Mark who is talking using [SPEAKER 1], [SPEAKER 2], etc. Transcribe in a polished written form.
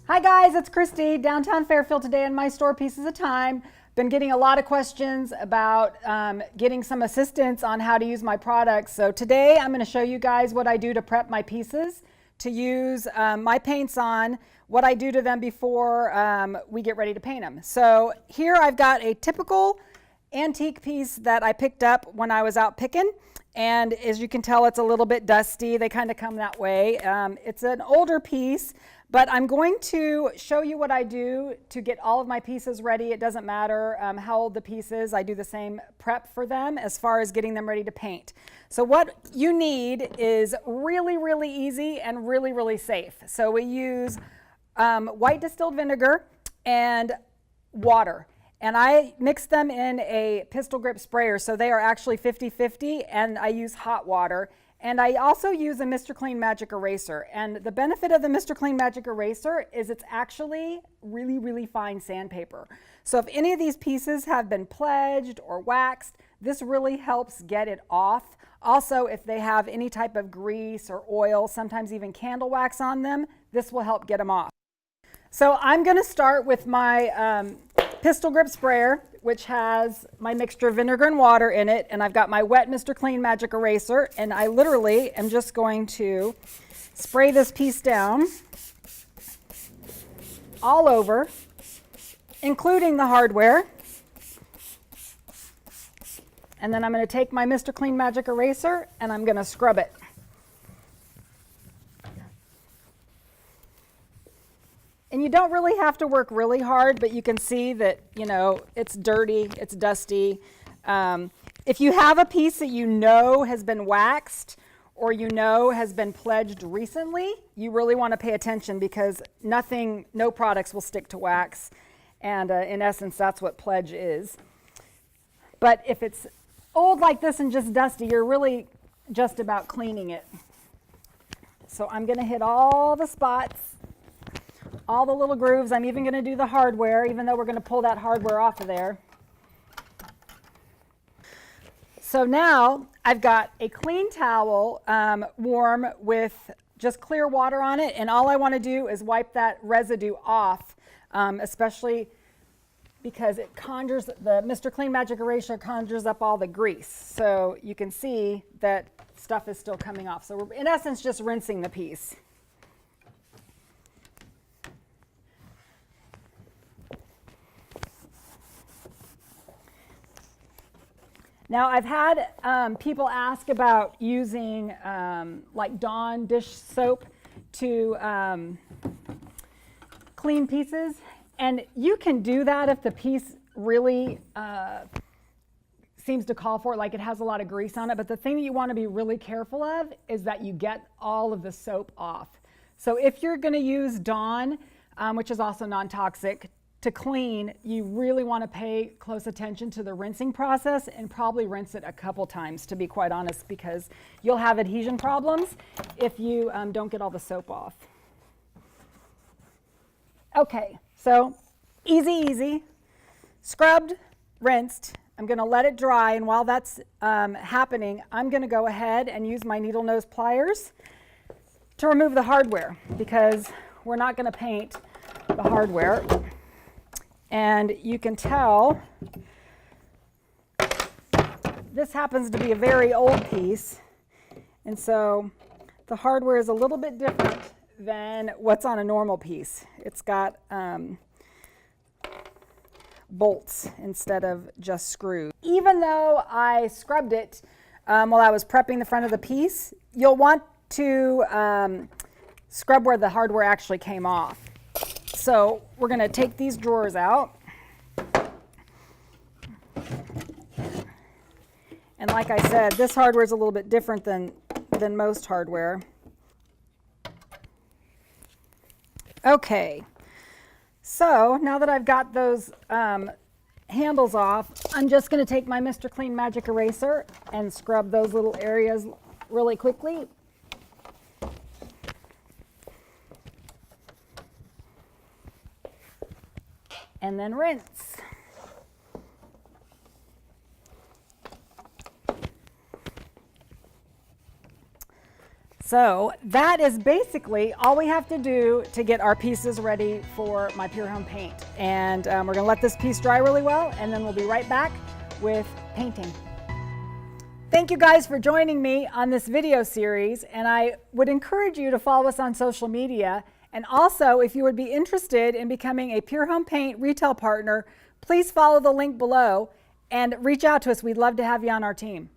[SPEAKER 1] Hi guys, it's Kristi, downtown Fairfield today in my store Pieces of Time. Been getting a lot of questions about getting some assistance on how to use my products. So today I'm going to show you guys what I do to prep my pieces to use my paints on, what I do to them before we get ready to paint them. So here I've got a typical antique piece that I picked up when I was out picking. And as you can tell, it's a little bit dusty. They kind of come that way. It's an older piece, but I'm going to show you what I do to get all of my pieces ready. It doesn't matter how old the piece is. I do the same prep for them as far as getting them ready to paint. So what you need is really, really easy and really, really safe. So we use white distilled vinegar and water. And I mix them in a pistol grip sprayer, so they are actually 50-50, and I use hot water. And I also use a Mr. Clean Magic Eraser. And the benefit of the Mr. Clean Magic Eraser is it's actually really, really fine sandpaper. So if any of these pieces have been pledged or waxed, this really helps get it off. Also, if they have any type of grease or oil, sometimes even candle wax on them, this will help get them off. So I'm going to start with my pistol grip sprayer, which has my mixture of vinegar and water in it, and I've got my wet Mr. Clean Magic Eraser, and I literally am just going to spray this piece down all over, including the hardware. And then I'm going to take my Mr. Clean Magic Eraser and I'm going to scrub it. And you don't really have to work really hard, but you can see that, you know, it's dirty, it's dusty. If you have a piece that you know has been waxed or you know has been pledged recently, you really want to pay attention because no products will stick to wax. And in essence, that's what pledge is. But if it's old like this and just dusty, you're really just about cleaning it. So I'm going to hit all the spots, all the little grooves. I'm even going to do the hardware, even though we're going to pull that hardware off of there. So now I've got a clean towel, warm with just clear water on it, and all I want to do is wipe that residue off, especially because it conjures, the Mr. Clean Magic Eraser conjures up all the grease. So you can see that stuff is still coming off. So we're in essence just rinsing the piece. Now I've had people ask about using like Dawn dish soap to clean pieces, and you can do that if the piece really seems to call for it, like it has a lot of grease on it. But the thing that you want to be really careful of is that you get all of the soap off. So if you're going to use Dawn, which is also non-toxic, to clean, you really want to pay close attention to the rinsing process and probably rinse it a couple times, to be quite honest, because you'll have adhesion problems if you don't get all the soap off. Okay, so easy, scrubbed, rinsed. I'm going to let it dry, and while that's happening, I'm going to go ahead and use my needle nose pliers to remove the hardware, because we're not going to paint the hardware. And you can tell this happens to be a very old piece, and so the hardware is a little bit different than what's on a normal piece. It's got bolts instead of just screws. Even though I scrubbed it while I was prepping the front of the piece, you'll want to scrub where the hardware actually came off. So we're going to take these drawers out. And like I said, this hardware is a little bit different than most hardware. Okay, so now that I've got those handles off, I'm just going to take my Mr. Clean Magic Eraser and scrub those little areas really quickly. And then rinse. So that is basically all we have to do to get our pieces ready for my Pure Home paint. And we're gonna let this piece dry really well, and then we'll be right back with painting. Thank you guys for joining me on this video series, and I would encourage you to follow us on social media. And also, if you would be interested in becoming a Pure Home Paint retail partner, please follow the link below and reach out to us. We'd love to have you on our team.